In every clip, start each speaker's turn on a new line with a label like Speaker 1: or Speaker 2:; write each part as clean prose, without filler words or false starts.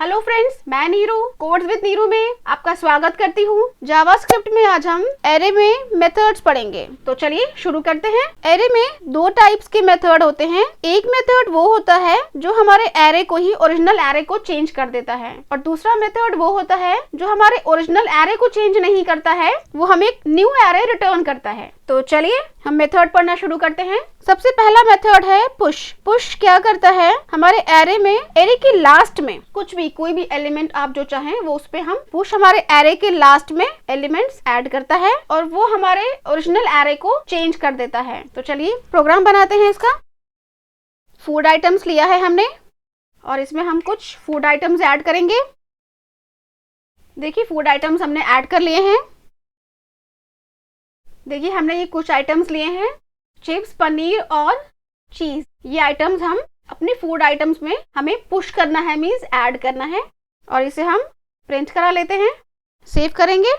Speaker 1: Hello friends, मैं Neeru codes with Neeru में आपका स्वागत करती हूँ। जावास्क्रिप्ट में आज हम एरे में मेथड्स पढ़ेंगे। तो चलिए शुरू करते हैं। एरे में दो टाइप्स के मेथड होते हैं। एक मेथड वो होता है जो हमारे एरे को ही ओरिजिनल एरे को चेंज कर देता है, और दूसरा मेथड वो होता है जो हमारे ओरिजिनल एरे को चेंज नहीं करता है, वो हमें एक न्यू एरे रिटर्न करता है। तो चलिए हम मेथड पढ़ना शुरू करते हैं। सबसे पहला मेथड है पुश। पुश क्या करता है, हमारे एरे में एरे के लास्ट में कुछ भी कोई भी एलिमेंट आप जो चाहें वो उस पे हम पुश हमारे एरे के लास्ट में एलिमेंट्स ऐड करता है और वो हमारे ओरिजिनल एरे को चेंज कर देता है। तो चलिए प्रोग्राम बनाते हैं इसका। फूड आइटम्स लिया है हमने और इसमें हम कुछ फूड आइटम्स ऐड करेंगे। देखिए फूड आइटम्स हमने ऐड कर लिए हैं। देखिए हमने ये कुछ आइटम्स लिए हैं, चिप्स, पनीर और चीज। ये आइटम्स हम अपने फूड आइटम्स में हमें पुश करना है, मींस ऐड करना है, और इसे हम प्रिंट करा लेते हैं, सेव करेंगे।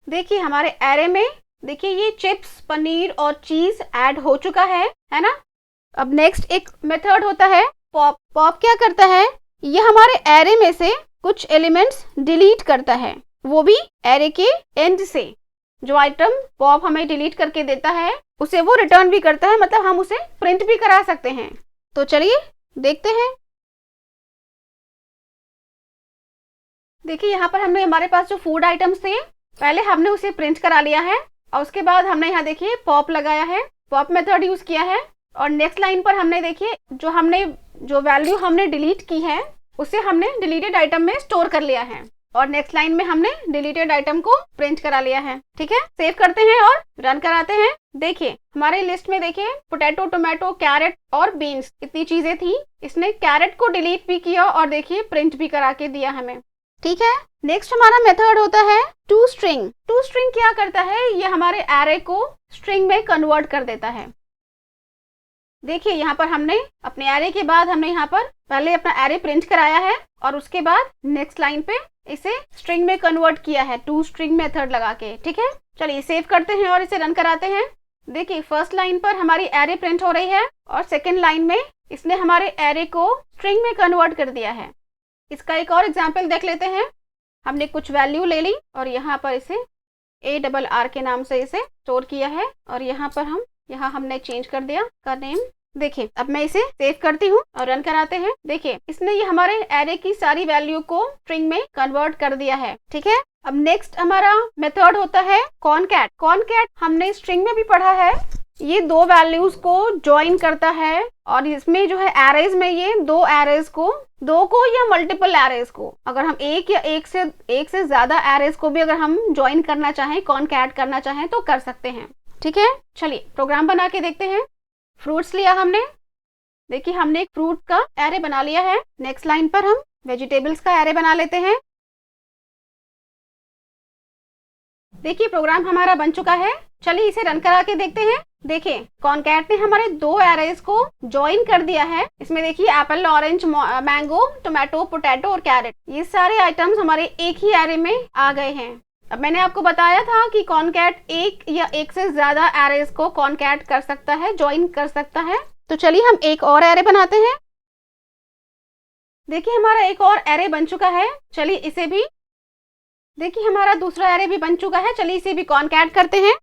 Speaker 1: देखिए हमारे एरे में देखिए ये चिप्स, पनीर और चीज ऐड हो चुका है ना। अब नेक्स्ट एक मेथड होता है पॉप। पॉप क्या करता है, ये हमारे एरे में से कुछ एलिमेंट्स डिलीट करता है, वो भी एरे के एंड से। जो आइटम पॉप हमें डिलीट करके देता है उसे वो रिटर्न भी करता है, मतलब हम उसे प्रिंट भी करा सकते हैं। तो चलिए देखते हैं। देखिए यहाँ पर हमने हमारे पास जो फूड आइटम्स थे पहले हमने उसे प्रिंट करा लिया है, और उसके बाद हमने यहाँ देखिए पॉप लगाया है, पॉप मेथड यूज किया है। और नेक्स्ट लाइन पर हमने देखिए जो वैल्यू हमने डिलीट की है उसे हमने डिलीटेड आइटम में स्टोर कर लिया है, और नेक्स्ट लाइन में हमने डिलीटेड आइटम को प्रिंट करा लिया है। ठीक है, सेव करते हैं और रन कराते हैं। देखिए हमारे लिस्ट में देखिए पोटैटो, टोमेटो, कैरेट और बीन्स इतनी चीजें थी। इसने कैरेट को डिलीट भी किया और देखिए प्रिंट भी करा के दिया हमें। ठीक है, नेक्स्ट हमारा मेथड होता है टू स्ट्रिंग। टू स्ट्रिंग क्या करता है, ये हमारे एरे को स्ट्रिंग में कन्वर्ट कर देता है। देखिए यहाँ पर हमने अपने एरे के बाद हमने यहाँ पर पहले अपना एरे प्रिंट कराया है और उसके बाद नेक्स्ट लाइन पे इसे स्ट्रिंग में कन्वर्ट किया है टू स्ट्रिंग मेथड लगा के। ठीक है, चलिए सेव करते हैं और इसे रन कराते हैं। देखिए फर्स्ट लाइन पर हमारी एरे प्रिंट हो रही है और सेकेंड लाइन में इसने हमारे एरे को स्ट्रिंग में कन्वर्ट कर दिया है। इसका एक और एग्जाम्पल देख लेते हैं। हमने कुछ वैल्यू ले ली और यहाँ पर इसे ARR के नाम से इसे स्टोर किया है, और यहाँ पर हमने चेंज कर दिया का नेम। देखिए अब मैं इसे सेव करती हूँ और रन कराते हैं। देखिए इसने ये हमारे एरे की सारी वैल्यू को स्ट्रिंग में कन्वर्ट कर दिया है। ठीक है, अब नेक्स्ट हमारा मेथड होता है कॉनकैट। कॉनकैट हमने स्ट्रिंग में भी पढ़ा है, ये दो वैल्यूज को ज्वाइन करता है, और इसमें जो है एरेज में ये दो को या मल्टीपल एरेज को, अगर हम एक से ज्यादा एरेज को भी अगर हम ज्वाइन करना चाहें, कॉनकैट करना चाहें तो कर सकते हैं। ठीक है, चलिए प्रोग्राम बना के देखते हैं। फ्रूट्स लिया हमने, देखिए हमने एक फ्रूट का एरे बना लिया है। नेक्स्ट लाइन पर हम वेजिटेबल्स का एरे बना लेते हैं। देखिए प्रोग्राम हमारा बन चुका है। चलिए इसे रन करा के देखते हैं। देखिए कॉनकैट ने हमारे दो एरेज को ज्वाइन कर दिया है। इसमें देखिए Apple, orange, mango, tomato, potato और कैरेट, ये सारे आइटम्स हमारे एक ही एरे में आ गए हैं। अब मैंने आपको बताया था कि कॉनकैट एक या एक से ज्यादा एरेज को कॉनकैट कर सकता है, ज्वाइन कर सकता है। तो चलिए हम एक और एरे बनाते हैं। देखिए हमारा एक और एरे बन चुका है। चलिए इसे भी, देखिए हमारा दूसरा एरे भी बन चुका है। चलिए इसे भी कॉनकैट करते हैं,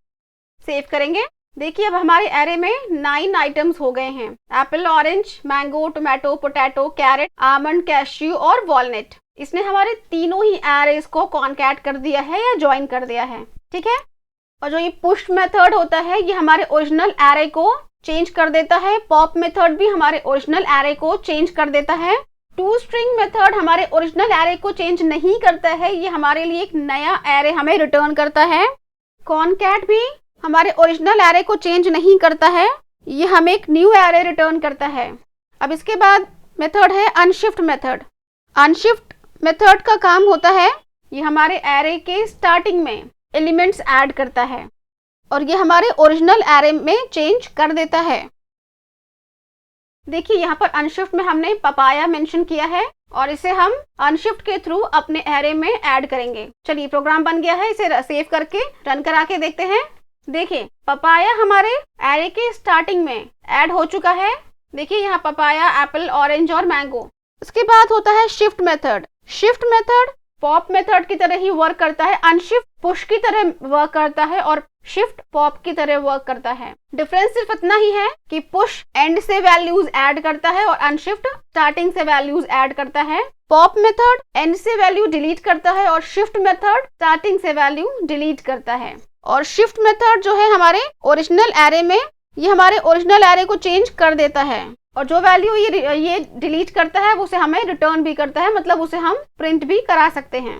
Speaker 1: सेव करेंगे। देखिए अब हमारे एरे में 9 आइटम्स हो गए हैं। Apple, orange, mango, tomato, potato, carrot, almond, cashew और वॉलनट। इसने हमारे तीनों ही एरेज को कॉनकैट कर दिया है या ज्वाइन कर दिया है। ठीक है, और जो ये पुश मेथड होता है ये हमारे ओरिजिनल एरे को चेंज कर देता है। पॉप मेथड भी हमारे ओरिजिनल एरे को चेंज कर देता है। टू स्ट्रिंग मेथड हमारे ओरिजिनल एरे को चेंज नहीं करता है, ये हमारे लिए एक नया एरे हमें रिटर्न करता है। कॉनकैट भी हमारे ओरिजिनल एरे को चेंज नहीं करता है, ये हमें एक न्यू एरे रिटर्न करता है। अब इसके बाद मेथड है अनशिफ्ट मेथड। अनशिफ्ट मेथड का काम होता है ये हमारे एरे के स्टार्टिंग में एलिमेंट्स ऐड करता है और ये हमारे ओरिजिनल एरे में चेंज कर देता है। देखिए यहाँ पर अनशिफ्ट में हमने पपाया मेंशन किया है और इसे हम अनशिफ्ट के थ्रू अपने एरे में ऐड करेंगे। चलिए प्रोग्राम बन गया है, इसे सेव करके रन करा के देखते हैं। देखिए पपाया हमारे एरे के स्टार्टिंग में ऐड हो चुका है। देखिए यहाँ पपाया, एप्पल, ऑरेंज और मैंगो। उसके बाद होता है shift method. Shift method pop method की तरह ही वर्क करता है, अनशिफ्ट पुश की तरह वर्क करता है और शिफ्ट पॉप की तरह वर्क करता है। डिफरेंस सिर्फ इतना ही है कि पुश एंड से वैल्यूज ऐड करता है और अनशिफ्ट स्टार्टिंग से वैल्यूज ऐड करता है। पॉप मेथड एंड से वैल्यू डिलीट करता है और शिफ्ट मेथड स्टार्टिंग से वैल्यू डिलीट करता है। और शिफ्ट मेथड जो है हमारे ओरिजिनल एरे में, ये हमारे ओरिजिनल एरे को चेंज कर देता है और जो वैल्यू ये डिलीट करता है उसे हमें रिटर्न भी करता है, मतलब उसे हम प्रिंट भी करा सकते हैं।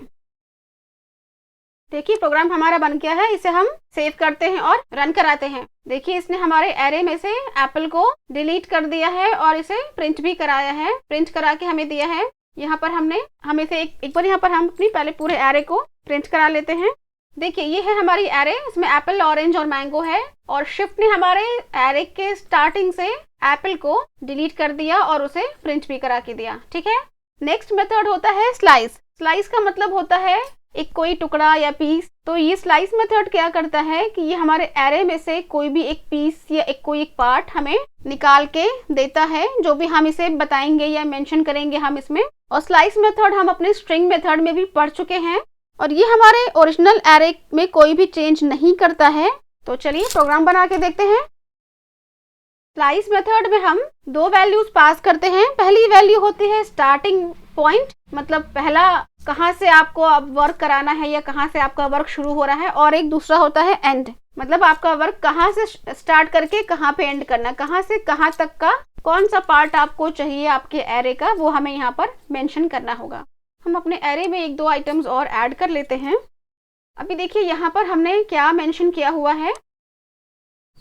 Speaker 1: देखिए प्रोग्राम हमारा बन गया है, इसे हम सेव करते हैं और रन कराते हैं। देखिए इसने हमारे एरे में से एप्पल को डिलीट कर दिया है और इसे प्रिंट भी कराया है, प्रिंट करा के हमें दिया है। यहाँ पर हम इसे एक बार यहाँ पर हम अपनी पहले पूरे एरे को प्रिंट करा लेते हैं। देखिए ये है हमारी एरे, इसमें एप्पल, ऑरेंज और मैंगो है और शिफ्ट ने हमारे एरे के स्टार्टिंग से एप्पल को डिलीट कर दिया और उसे प्रिंट भी करा के दिया। ठीक है, नेक्स्ट मेथड होता है स्लाइस। स्लाइस का मतलब होता है एक कोई टुकड़ा या पीस। तो ये स्लाइस मेथड क्या करता है कि ये हमारे एरे में से कोई भी एक पीस या कोई एक पार्ट हमें निकाल के देता है, जो भी हम इसे बताएंगे या मेंशन करेंगे हम इसमें। और स्लाइस मेथड हम अपने स्ट्रिंग मेथड में भी पढ़ चुके हैं और ये हमारे ओरिजिनल एरे में कोई भी चेंज नहीं करता है। तो चलिए प्रोग्राम बना के देखते हैं। स्लाइस मेथड में हम दो वैल्यूज पास करते हैं। पहली वैल्यू होती है स्टार्टिंग पॉइंट, मतलब पहला कहाँ से आपको अब वर्क कराना है या कहाँ से आपका वर्क शुरू हो रहा है, और एक दूसरा होता है एंड, मतलब आपका वर्क कहाँ से स्टार्ट करके कहाँ पे एंड करना, कहाँ से कहाँ तक का कौन सा पार्ट आपको चाहिए आपके एरे का, वो हमें यहाँ पर मेंशन करना होगा। हम अपने एरे में एक दो आइटम्स और ऐड कर लेते हैं। अभी देखिए यहाँ पर हमने क्या मेंशन किया हुआ है।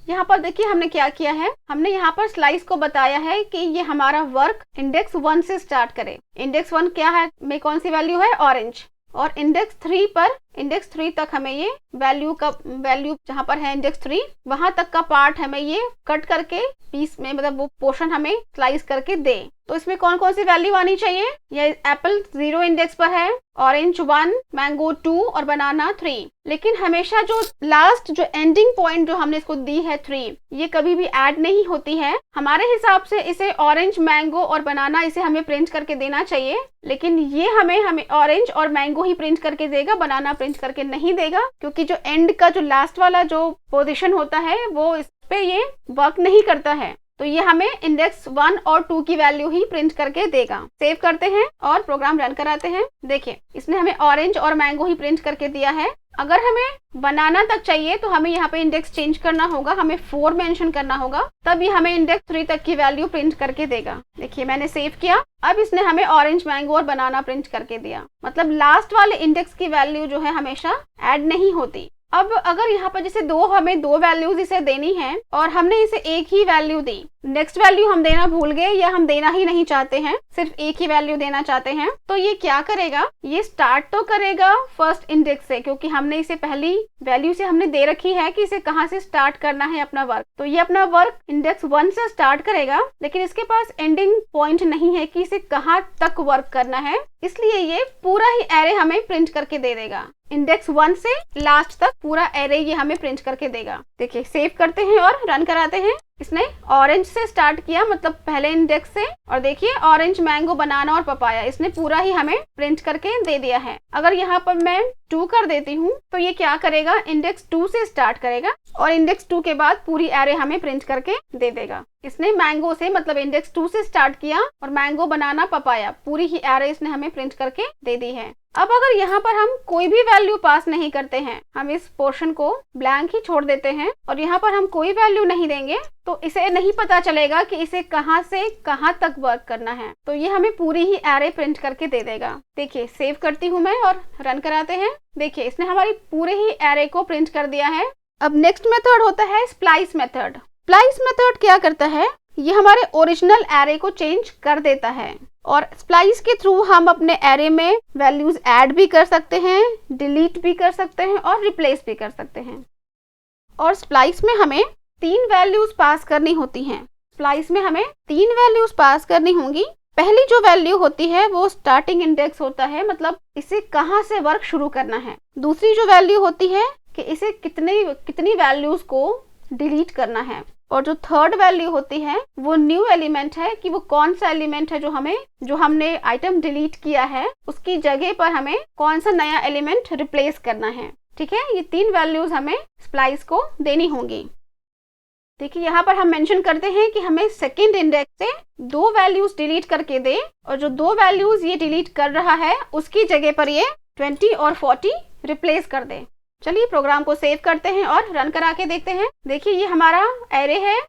Speaker 1: यहाँ पर देखिए हमने क्या किया है, हमने यहाँ पर स्लाइस को बताया है कि ये हमारा वर्क इंडेक्स 1 से स्टार्ट करे। इंडेक्स 1 क्या है, में कौन सी वैल्यू है, ऑरेंज, और इंडेक्स 3 पर, इंडेक्स 3 तक हमें ये वैल्यू जहाँ पर है इंडेक्स 3 वहां तक का पार्ट हमें ये कट करके पीस में, मतलब वो पोर्शन हमें स्लाइस करके दे। तो इसमें कौन कौन सी वैल्यू आनी चाहिए, ये एप्पल 0 इंडेक्स पर है, ऑरेंज 1, मैंगो 2 और बनाना 3। लेकिन हमेशा जो लास्ट जो एंडिंग पॉइंट जो हमने इसको दी है 3, ये कभी भी ऐड नहीं होती है। हमारे हिसाब से इसे ऑरेंज, मैंगो और बनाना इसे हमें प्रिंट करके देना चाहिए, लेकिन ये हमें ऑरेंज और मैंगो ही प्रिंट करके देगा, बनाना प्रिंट करके नहीं देगा, क्योंकि जो एंड का जो लास्ट वाला जो पोजीशन होता है वो इस पे ये वर्क नहीं करता है। तो ये हमें इंडेक्स 1 और 2 की वैल्यू ही प्रिंट करके देगा। सेव करते हैं और प्रोग्राम रन कराते हैं। देखिए इसने हमें ऑरेंज और मैंगो ही प्रिंट करके दिया है। अगर हमें बनाना तक चाहिए तो हमें यहाँ पे इंडेक्स चेंज करना होगा, हमें 4 मेंशन करना होगा, तब ये हमें इंडेक्स 3 तक की वैल्यू प्रिंट करके देगा। देखिए मैंने सेव किया, अब इसने हमें ऑरेंज, मैंगो और बनाना प्रिंट करके दिया। मतलब लास्ट वाले इंडेक्स की वैल्यू जो है हमेशा ऐड नहीं होती। अब अगर यहाँ पर जैसे हमें दो वैल्यूज इसे देनी है और हमने इसे एक ही वैल्यू दी, नेक्स्ट वैल्यू हम देना भूल गए या हम देना ही नहीं चाहते हैं, सिर्फ एक ही वैल्यू देना चाहते हैं, तो ये क्या करेगा, ये स्टार्ट तो करेगा फर्स्ट इंडेक्स से, क्योंकि हमने इसे पहली वैल्यू से हमने दे रखी है कि इसे कहाँ से स्टार्ट करना है अपना वर्क। तो ये अपना वर्क इंडेक्स 1 से स्टार्ट करेगा, लेकिन इसके पास एंडिंग पॉइंट नहीं है कि इसे कहाँ तक वर्क करना है, इसलिए ये पूरा ही एरे हमें प्रिंट करके दे देगा। इंडेक्स 1 से लास्ट तक पूरा एरे ये हमें प्रिंट करके देगा। देखिए सेव करते हैं और रन कराते हैं। इसने ऑरेंज से स्टार्ट किया, मतलब पहले इंडेक्स से, और देखिए ऑरेंज, मैंगो, बनाना और पपाया इसने पूरा ही हमें प्रिंट करके दे दिया है। अगर यहाँ पर मैं 2 कर देती हूँ तो ये क्या करेगा, इंडेक्स 2 से स्टार्ट करेगा और इंडेक्स 2 के बाद पूरी एरे हमें प्रिंट करके दे देगा। इसने मैंगो से, मतलब इंडेक्स 2 से स्टार्ट किया और मैंगो, बनाना, पपाया पूरी ही एरे इसने हमें प्रिंट करके दे दी है। अब अगर यहाँ पर हम कोई भी वैल्यू पास नहीं करते हैं, हम इस पोर्शन को ब्लैंक ही छोड़ देते हैं और यहाँ पर हम कोई वैल्यू नहीं देंगे, तो इसे नहीं पता चलेगा कि इसे कहाँ से कहाँ तक वर्क करना है। तो ये हमें पूरी ही एरे प्रिंट करके दे देगा। देखिए सेव करती हूँ मैं और रन कराते हैं। देखिए इसने हमारी पूरे ही एरे को प्रिंट कर दिया है। अब नेक्स्ट मेथड होता है स्प्लाइस मेथड। स्प्लाइस मेथड क्या करता है, ये हमारे ओरिजिनल एरे को चेंज कर देता है और स्प्लाइस के थ्रू हम अपने एरे में वैल्यूज ऐड भी कर सकते हैं, डिलीट भी कर सकते हैं और रिप्लेस भी कर सकते हैं। और स्प्लाइस में हमें 3 वैल्यूज पास करनी होती हैं। स्प्लाइस में हमें 3 वैल्यूज पास करनी होंगी। पहली जो वैल्यू होती है वो स्टार्टिंग इंडेक्स होता है, मतलब इसे कहाँ से वर्क शुरू करना है। दूसरी जो वैल्यू होती है कि इसे कितनी वैल्यूज को डिलीट करना है। और जो थर्ड वैल्यू होती है वो न्यू एलिमेंट है कि वो कौन सा एलिमेंट है जो हमने आइटम डिलीट किया है उसकी जगह पर हमें कौन सा नया एलिमेंट रिप्लेस करना है। ठीक है, ये 3 वैल्यूज हमें स्प्लाइस को देनी होंगी। देखिए यहाँ पर हम मेंशन करते हैं कि हमें सेकंड इंडेक्स से 2 वैल्यूज डिलीट करके दे और जो 2 वैल्यूज ये डिलीट कर रहा है उसकी जगह पर ये 20 और 40 रिप्लेस कर दे। चलिए प्रोग्राम को सेव करते हैं और रन करा के देखते हैं। देखिए ये हमारा एरे है,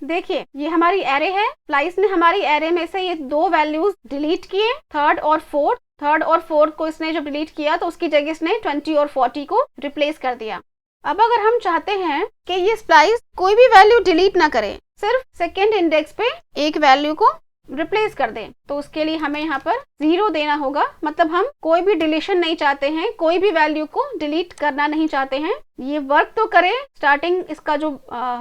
Speaker 1: देखिए ये हमारी एरे है। स्प्लाइस ने हमारी एरे में से ये 2 वैल्यूज डिलीट किए, थर्ड और फोर्थ को इसने जब डिलीट किया तो उसकी जगह इसने 20 और 40 को रिप्लेस कर दिया। अब अगर हम चाहते हैं कि ये स्प्लाइस कोई भी वैल्यू डिलीट ना करे, सिर्फ सेकेंड इंडेक्स पे एक वैल्यू को रिप्लेस कर दें, तो उसके लिए हमें यहाँ पर 0 देना होगा। मतलब हम कोई भी डिलीशन नहीं चाहते हैं, कोई भी वैल्यू को डिलीट करना नहीं चाहते हैं। ये वर्क तो करे, स्टार्टिंग इसका जो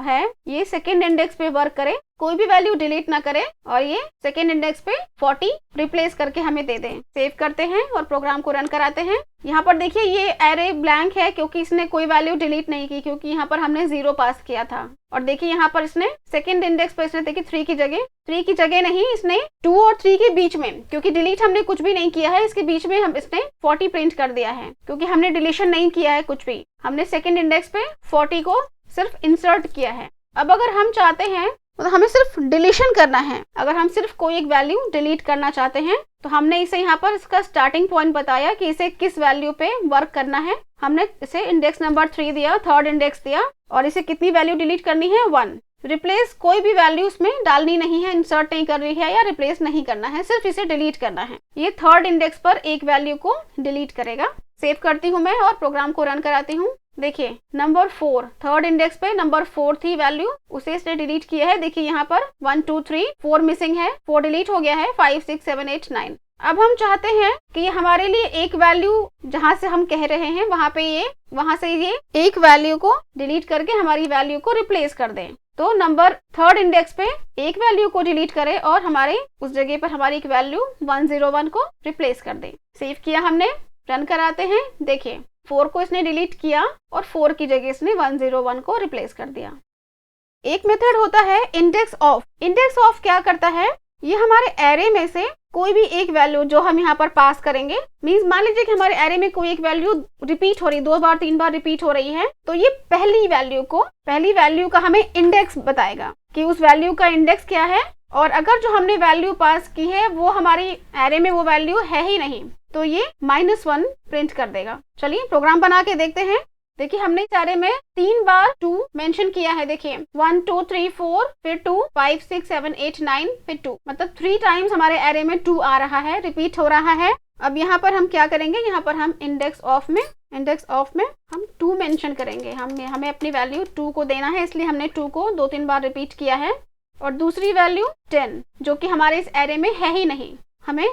Speaker 1: है ये सेकेंड इंडेक्स पे वर्क करे, कोई भी वैल्यू डिलीट ना करे और ये सेकेंड इंडेक्स पे 40 रिप्लेस करके हमें दे दें। सेव करते हैं और प्रोग्राम को रन कराते हैं। यहाँ पर देखिए ये एरे ब्लैंक है क्योंकि इसने कोई वैल्यू डिलीट नहीं की, क्योंकि यहाँ पर हमने 0 पास किया था। और देखिए यहाँ पर इसने सेकेंड इंडेक्स पे इसने देखिए 3 की जगह नहीं, इसने 2 और 3 के बीच में, क्योंकि डिलीट हमने कुछ भी नहीं किया है, इसके बीच में हम इसने 40 प्रिंट कर दिया है क्योंकि हमने डिलीशन नहीं किया है कुछ भी, हमने सेकेंड इंडेक्स पे 40 को सिर्फ इंसर्ट किया है। अब अगर हम चाहते हैं तो हमें सिर्फ डिलीशन करना है, अगर हम सिर्फ कोई एक वैल्यू डिलीट करना चाहते हैं तो हमने इसे यहाँ पर इसका स्टार्टिंग पॉइंट बताया कि इसे किस वैल्यू पे वर्क करना है। हमने इसे इंडेक्स नंबर 3 दिया, थर्ड इंडेक्स दिया और इसे कितनी वैल्यू डिलीट करनी है 1। रिप्लेस कोई भी वैल्यू उसमें डालनी नहीं है, इंसर्ट नहीं कर रही है या रिप्लेस नहीं करना है, सिर्फ इसे डिलीट करना है। ये थर्ड इंडेक्स पर एक वैल्यू को डिलीट करेगा। सेव करती हूँ मैं और प्रोग्राम को रन कराती हूँ। देखिए नंबर 4, थर्ड इंडेक्स पे नंबर 4 थी वैल्यू, उसे इसने डिलीट किया है। देखिए यहाँ पर 1 2 3 4 मिसिंग है, 4 डिलीट हो गया है, 5 6 7 8 9। अब हम चाहते हैं कि हमारे लिए एक वैल्यू जहां से हम कह रहे हैं वहां से ये एक वैल्यू को डिलीट करके हमारी वैल्यू को रिप्लेस कर दें। तो नंबर थर्ड इंडेक्स पे एक वैल्यू को डिलीट करें और हमारे उस जगह पर हमारी एक वैल्यू 101 को रिप्लेस कर दें। सेव किया हमने, रन कराते हैं। देखिए 4 को इसने डिलीट किया और 4 की जगह इसने 101 को रिप्लेस कर दिया। एक मेथड होता है इंडेक्स ऑफ। इंडेक्स ऑफ क्या करता है, ये हमारे एरे में से कोई भी एक वैल्यू जो हम यहाँ पर पास करेंगे, मींस मान लीजिए कि हमारे एरे में कोई एक वैल्यू रिपीट हो रही, 2 बार 3 बार रिपीट हो रही है, तो ये पहली वैल्यू का हमें इंडेक्स बताएगा कि उस वैल्यू का इंडेक्स क्या है। और अगर जो हमने वैल्यू पास की है वो हमारी एरे में वो वैल्यू है ही नहीं तो ये -1 प्रिंट कर देगा। चलिए प्रोग्राम बना के देखते हैं। देखिए हमने इस एरे में 3 बार 2 मेंशन किया है। देखिए 1 2 3 4 फिर 2 5 6 7 8 9 फिर 2, मतलब 3 टाइम्स हमारे एरे में 2 आ रहा है, रिपीट हो रहा है। अब यहाँ पर हम क्या करेंगे, यहाँ पर हम इंडेक्स ऑफ में हम 2 मेंशन करेंगे। हमें अपनी वैल्यू 2 को देना है, इसलिए हमने 2 को 2-3 बार रिपीट किया है। और दूसरी वैल्यू 10 जो कि हमारे इस एरे में है ही नहीं,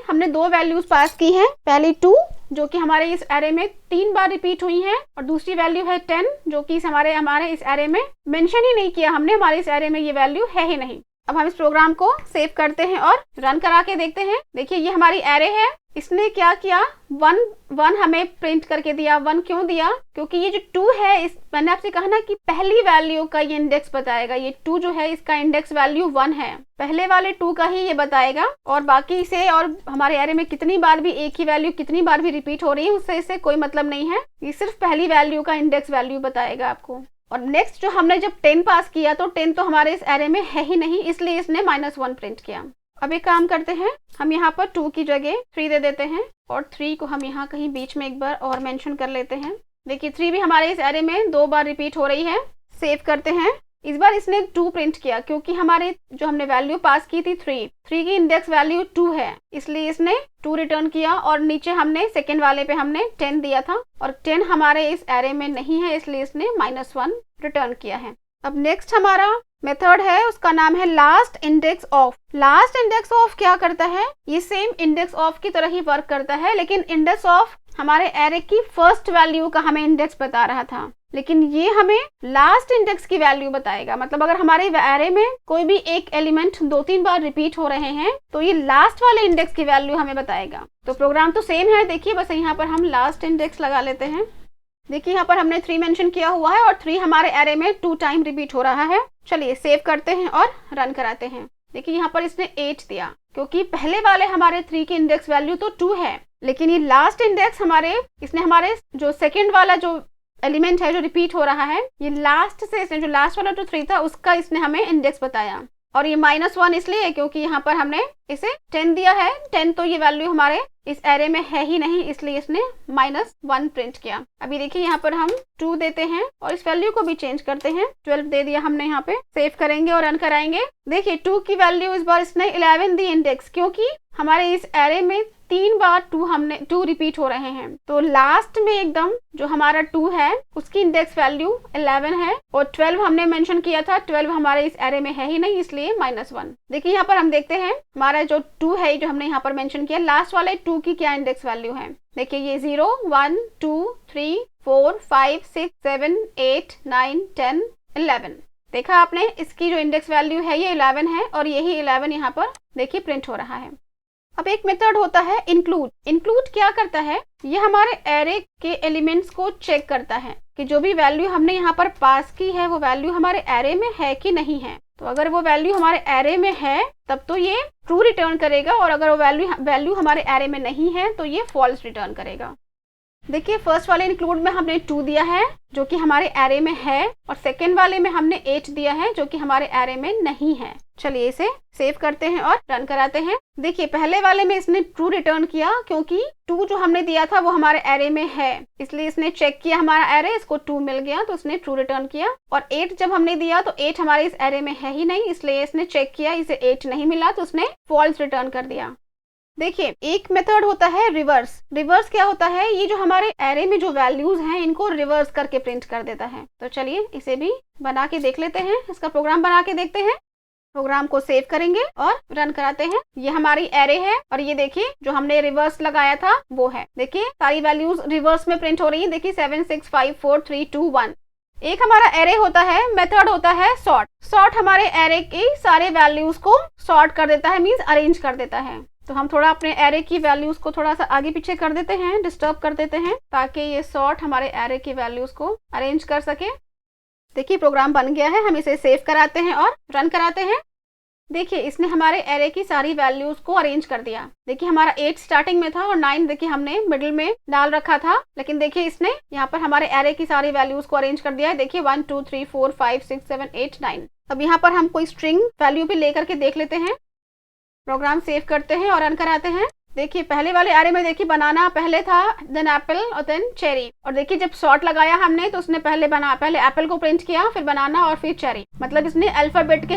Speaker 1: हमने 2 वैल्यूज पास की हैं। पहली 2 जो कि हमारे इस एरे में 3 बार रिपीट हुई है और दूसरी वैल्यू है 10 जो कि हमारे इस एरे में मेंशन ही नहीं किया हमने, हमारे इस एरे में ये वैल्यू है ही नहीं। अब हम इस प्रोग्राम को सेव करते हैं और रन करा के देखते हैं। देखिए ये हमारी एरे है, इसने क्या किया 1 हमें प्रिंट करके दिया। 1 क्यों दिया, क्योंकि ये जो 2 है, मैंने आपसे कहा ना कि पहली वैल्यू का ये इंडेक्स बताएगा। ये 2 जो है इसका इंडेक्स वैल्यू 1 है, पहले वाले 2 का ही ये बताएगा। और बाकी से और हमारे एरे में कितनी बार भी एक ही वैल्यू कितनी बार भी रिपीट हो रही है उससे इससे कोई मतलब नहीं है, ये सिर्फ पहली वैल्यू का इंडेक्स वैल्यू बताएगा आपको। और नेक्स्ट जो हमने जब 10 पास किया तो 10 तो हमारे इस एरे में है ही नहीं, इसलिए इसने -1 प्रिंट किया। अब एक काम करते हैं, हम यहाँ पर 2 की जगह 3 दे देते हैं और 3 को हम यहाँ कहीं बीच में एक बार और मेंशन कर लेते हैं। देखिए 3 भी हमारे इस एरे में 2 बार रिपीट हो रही है। सेव करते हैं। इस बार इसने 2 प्रिंट किया क्योंकि हमारे जो हमने वैल्यू पास की थी 3 की इंडेक्स वैल्यू 2 है, इसलिए इसने 2 रिटर्न किया। और नीचे हमने सेकेंड वाले पे हमने 10 दिया था और 10 हमारे इस एरे में नहीं है, इसलिए इसने -1 रिटर्न किया है। अब नेक्स्ट हमारा मेथड है, उसका नाम है last index of. Last index of क्या करता है, ये सेम इंडेक्स ऑफ की तरह ही वर्क करता है, लेकिन इंडेक्स ऑफ हमारे एरे की फर्स्ट वैल्यू का हमें इंडेक्स बता रहा था, लेकिन ये हमें लास्ट इंडेक्स की वैल्यू बताएगा। मतलब अगर हमारे एरे में कोई भी एक एलिमेंट 2-3 बार रिपीट हो रहे हैं तो ये लास्ट वाले इंडेक्स की वैल्यू हमें बताएगा। तो प्रोग्राम तो सेम है, देखिए बस यहाँ पर हम लास्ट इंडेक्स लगा लेते हैं। देखिए यहाँ पर हमने 3 मेंशन किया हुआ है और 3 हमारे एरे में 2 टाइम रिपीट हो रहा है। चलिए सेव करते हैं और रन कराते हैं। देखिए यहाँ पर इसने 8 दिया, क्योंकि पहले वाले हमारे 3 की इंडेक्स वैल्यू तो 2 है, लेकिन ये लास्ट इंडेक्स इसने हमारे जो सेकेंड वाला जो एलिमेंट है जो रिपीट हो रहा है, ये लास्ट से इसने जो लास्ट वाला जो 3 था उसका इसने हमें इंडेक्स बताया। और ये -1 इसलिए क्योंकि यहाँ पर हमने इसे 10 दिया है। 10 तो ये वैल्यू हमारे इस एरे में है ही नहीं, इसलिए इसने -1 प्रिंट किया। अभी देखिए यहाँ पर हम 2 देते हैं और इस वैल्यू को भी चेंज करते हैं। 12 दे दिया हमने यहाँ पे। सेव करेंगे और रन कराएंगे। देखिए 2 की वैल्यू इस बार इसने 11 दी इंडेक्स, क्योंकि हमारे इस एरे में 3 बार 2 रिपीट हो रहे हैं। तो लास्ट में एकदम जो हमारा 2 है उसकी इंडेक्स वैल्यू 11 है और 12 हमने मेंशन किया था। 12 हमारे इस एरे में है ही नहीं, इसलिए -1। देखिए यहाँ पर हम देखते हैं हमारा जो 2 है जो हमने यहाँ पर मेंशन किया, लास्ट वाले 2 की क्या इंडेक्स वैल्यू है। देखिए ये 0 1 2 3 4 5 6 7 8 9 10 11। देखा आपने, इसकी जो इंडेक्स वैल्यू है ये 11 है और यही 11 यहाँ पर देखिए प्रिंट हो रहा है। अब एक मेथड होता है इंक्लूड। इंक्लूड क्या करता है, ये हमारे एरे के एलिमेंट्स को चेक करता है कि जो भी वैल्यू हमने यहाँ पर पास की है वो वैल्यू हमारे एरे में है कि नहीं है। तो अगर वो वैल्यू हमारे एरे में है तब तो ये ट्रू रिटर्न करेगा, और अगर वो वैल्यू हमारे एरे में नहीं है तो ये फॉल्स रिटर्न करेगा। देखिए फर्स्ट वाले इंक्लूड में हमने 2 दिया है जो कि हमारे एरे में है, और सेकेंड वाले में हमने 8 दिया है जो कि हमारे एरे में नहीं है। चलिए इसे सेव करते हैं और रन कराते हैं। देखिए पहले वाले में इसने ट्रू रिटर्न किया, क्योंकि 2 जो हमने दिया था वो हमारे एरे में है, इसलिए इसने चेक किया हमारा एरे, इसको 2 मिल गया तो इसने ट्रू रिटर्न किया। और 8 जब हमने दिया तो 8 हमारे इस एरे में है ही नहीं, इसलिए इसने चेक किया, इसे 8 नहीं मिला तो उसने फॉल्स रिटर्न कर दिया। देखिए एक मेथड होता है रिवर्स। रिवर्स क्या होता है, ये जो हमारे एरे में जो वैल्यूज हैं इनको रिवर्स करके प्रिंट कर देता है। तो चलिए इसे भी बना के देख लेते हैं, इसका प्रोग्राम बना के देखते हैं। प्रोग्राम को सेव करेंगे और रन कराते हैं। ये हमारी एरे है और ये देखिए जो हमने रिवर्स लगाया था वो है। देखिए सारी वैल्यूज रिवर्स में प्रिंट हो रही है। देखिए 7 6 5 4 3 2 1। एक हमारा एरे होता है, मेथड होता है सॉर्ट। सॉर्ट हमारे एरे की सारे वैल्यूज को सॉर्ट कर देता है, मींस अरेंज कर देता है। तो हम थोड़ा अपने एरे की वैल्यूज को थोड़ा सा आगे पीछे कर देते हैं, डिस्टर्ब कर देते हैं, ताकि ये सॉर्ट हमारे एरे की वैल्यूज को अरेंज कर सके। देखिए प्रोग्राम बन गया है। हम इसे सेव कराते हैं और रन कराते हैं। देखिए इसने हमारे एरे की सारी वैल्यूज को अरेंज कर दिया। देखिए हमारा 8 स्टार्टिंग में था और 9 देखिए हमने मिडिल में डाल रखा था, लेकिन देखिए इसने यहाँ पर हमारे एरे की सारी वैल्यूज को अरेंज कर दिया है। देखिए 1 2 3 4 5 6 7 8 9। अब यहाँ पर हम कोई स्ट्रिंग वैल्यू भी लेकर के देख लेते हैं। प्रोग्राम सेव करते हैं और रन कराते हैं। देखिए पहले वाले एरे में देखिए बनाना पहले था, देन एप्पल और देन चेरी। और देखिए जब सॉर्ट लगाया हमने तो उसने पहले एप्पल को प्रिंट किया, फिर बनाना और फिर चेरी। मतलब इसने अल्फाबेट के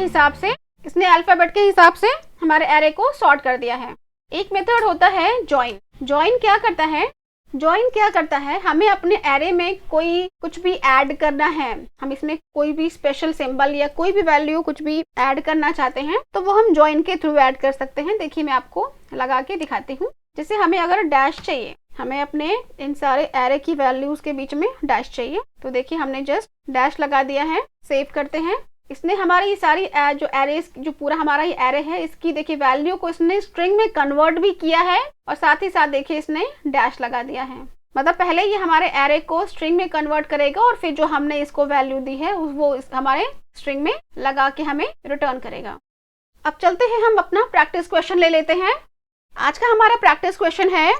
Speaker 1: हिसाब से हमारे एरे को सॉर्ट कर दिया है। एक मेथड होता है ज्वाइन। ज्वाइन क्या करता है, हमें अपने एरे में कुछ भी ऐड करना है, हम इसमें कोई भी स्पेशल सिंबल या कोई भी वैल्यू कुछ भी ऐड करना चाहते हैं तो वो हम ज्वाइन के थ्रू ऐड कर सकते हैं। देखिए मैं आपको लगा के दिखाती हूँ। जैसे हमें अगर डैश चाहिए, हमें अपने इन सारे एरे की वैल्यूज के बीच में डैश चाहिए, तो देखिए हमने जस्ट डैश लगा दिया है। सेव करते हैं। इसने हमारी ये सारी जो पूरा हमारा ये एरे है इसकी देखिए वैल्यू को इसने स्ट्रिंग में कन्वर्ट भी किया है, और साथ ही साथ देखिए इसने डैश लगा दिया है। मतलब पहले ये हमारे एरे को स्ट्रिंग में कन्वर्ट करेगा और फिर जो हमने इसको वैल्यू दी है वो हमारे स्ट्रिंग में लगा के हमें रिटर्न करेगा। अब चलते हैं, हम अपना प्रैक्टिस क्वेश्चन ले लेते हैं। आज का हमारा प्रैक्टिस क्वेश्चन है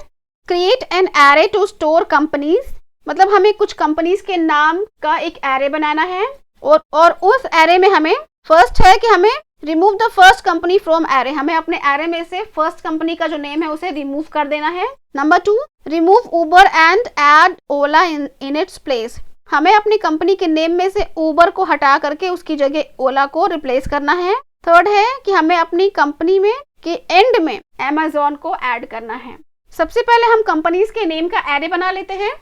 Speaker 1: create an array to store companies. मतलब हमें कुछ कंपनीज के नाम का एक एरे बनाना है, और उस एरे में हमें फर्स्ट है कि हमें remove the first company from array. हमें अपने एरे में से फर्स्ट कंपनी का जो नेम है उसे रिमूव कर देना है। Number 2, remove Uber and add Ola in its place. हमें अपनी कंपनी के नेम में से उबर को हटा करके उसकी जगह ओला को रिप्लेस करना है। थर्ड है कि हमें अपनी कंपनी में के एंड में अमेज़न को ऐड करना है। सबसे पहले हम कंपनीज के नेम का एरे बना लेते हैं।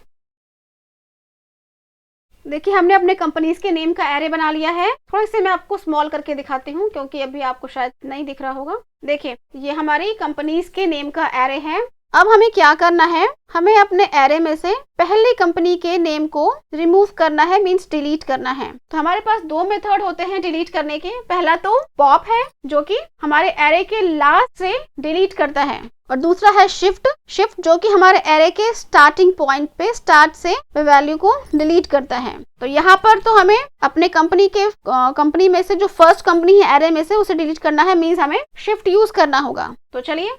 Speaker 1: देखिए हमने अपने कंपनीज के नेम का एरे बना लिया है। थोड़ा इसे मैं आपको स्मॉल करके दिखाती हूँ क्योंकि अभी आपको शायद नहीं दिख रहा होगा। देखिए ये हमारी कंपनीज के नेम का एरे है। अब हमें क्या करना है, हमें अपने एरे में से पहली कंपनी के नेम को रिमूव करना है, मींस डिलीट करना है। तो हमारे पास दो मेथड होते हैं डिलीट करने के। पहला तो पॉप है जो कि हमारे एरे के लास्ट से डिलीट करता है, और दूसरा है शिफ्ट जो कि हमारे एरे के स्टार्टिंग पॉइंट पे स्टार्ट से वैल्यू को डिलीट करता है। तो यहाँ पर तो हमें अपने कंपनी में से जो फर्स्ट कंपनी है एरे में से उसे डिलीट करना है, मींस हमें शिफ्ट यूज करना होगा। तो चलिए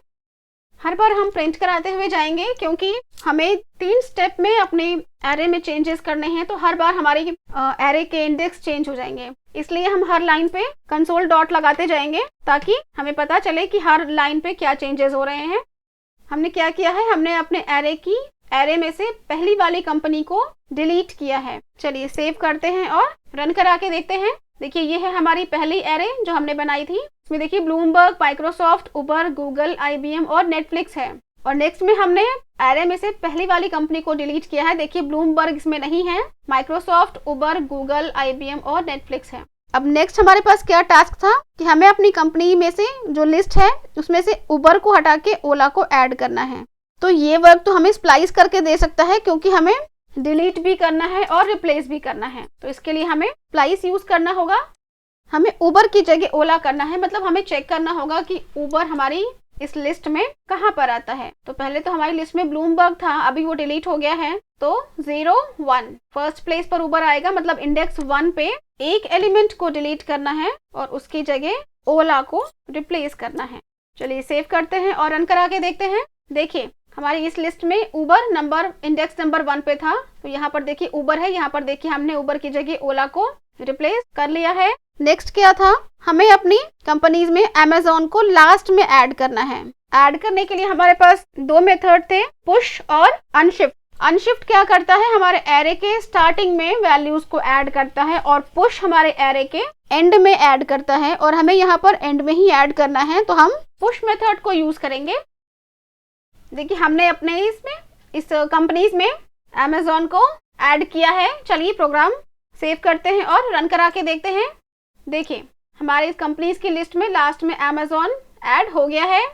Speaker 1: हर बार हम प्रिंट कराते हुए जाएंगे, क्योंकि हमें 3 स्टेप में अपने एरे में चेंजेस करने हैं, तो हर बार हमारे एरे के इंडेक्स चेंज हो जाएंगे। इसलिए हम हर लाइन पे कंसोल डॉट लगाते जाएंगे ताकि हमें पता चले कि हर लाइन पे क्या चेंजेस हो रहे हैं। हमने क्या किया है, हमने अपने एरे में से पहली वाली कंपनी को डिलीट किया है। चलिए सेव करते हैं और रन करा के देखते हैं। देखिए ये है हमारी पहली एरे जो हमने बनाई थी। इसमें देखिए ब्लूमबर्ग, माइक्रोसॉफ्ट, उबर, गूगल, IBM और नेटफ्लिक्स है। और नेक्स्ट में हमने एरे में से पहली वाली कंपनी को डिलीट किया है। देखिए ब्लूमबर्ग इसमें नहीं है, माइक्रोसॉफ्ट, उबर, गूगल, IBM और नेटफ्लिक्स है। अब नेक्स्ट हमारे पास क्या टास्क था कि हमें अपनी कंपनी में से जो लिस्ट है उसमें से उबर को हटा के ओला को ऐड करना है। तो ये वर्क तो हमें स्प्लाइस करके दे सकता है, क्योंकि हमें डिलीट भी करना है और रिप्लेस भी करना है। तो इसके लिए हमें स्प्लाइस यूज करना होगा। हमें उबर की जगह ओला करना है, मतलब हमें चेक करना होगा कि उबर हमारी इस लिस्ट में कहाँ पर आता है। तो पहले तो हमारी लिस्ट में ब्लूमबर्ग था, अभी वो डिलीट हो गया है, तो 0 1 फर्स्ट प्लेस पर उबर आएगा, मतलब इंडेक्स 1 पे एक एलिमेंट को डिलीट करना है और उसकी जगह ओला को रिप्लेस करना है। चलिए सेव करते हैं और रन करा के देखते हैं। देखिए हमारी इस लिस्ट में उबर इंडेक्स नंबर 1 पे था, तो यहाँ पर देखिए उबर है, यहाँ पर देखिए हमने उबर की जगह ओला को रिप्लेस कर लिया है। नेक्स्ट क्या था, हमें अपनी कंपनीज में अमेज़न को लास्ट में ऐड करना है। ऐड करने के लिए हमारे पास 2 मेथड थे, पुश और अनशिफ्ट। अनशिफ्ट क्या करता है, हमारे एरे के स्टार्टिंग में वैल्यूज को ऐड करता है, और पुश हमारे एरे के एंड में ऐड करता है, और हमें यहाँ पर एंड में ही ऐड करना है, तो हम पुश मेथड को यूज करेंगे। देखिए हमने अपने इस कंपनीज में अमेज़न को ऐड किया है। चलिए प्रोग्राम सेव करते हैं और रन करा के देखते हैं। देखिए हमारे इस कंपनीज की लिस्ट में लास्ट में अमेज़न ऐड हो गया है।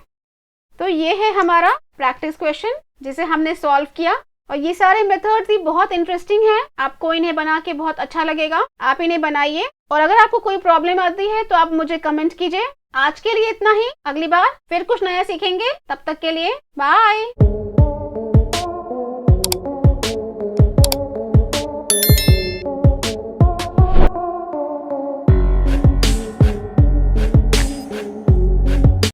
Speaker 1: तो ये है हमारा प्रैक्टिस क्वेश्चन जिसे हमने सॉल्व किया, और ये सारे मेथड्स भी बहुत इंटरेस्टिंग हैं। आपको इन्हें बना के बहुत अच्छा लगेगा, आप इन्हें बनाइए। और अगर आपको कोई प्रॉब्लम आती है तो आप मुझे कमेंट कीजिए। आज के लिए इतना ही, अगली बार फिर कुछ नया सीखेंगे। तब तक के लिए बाय।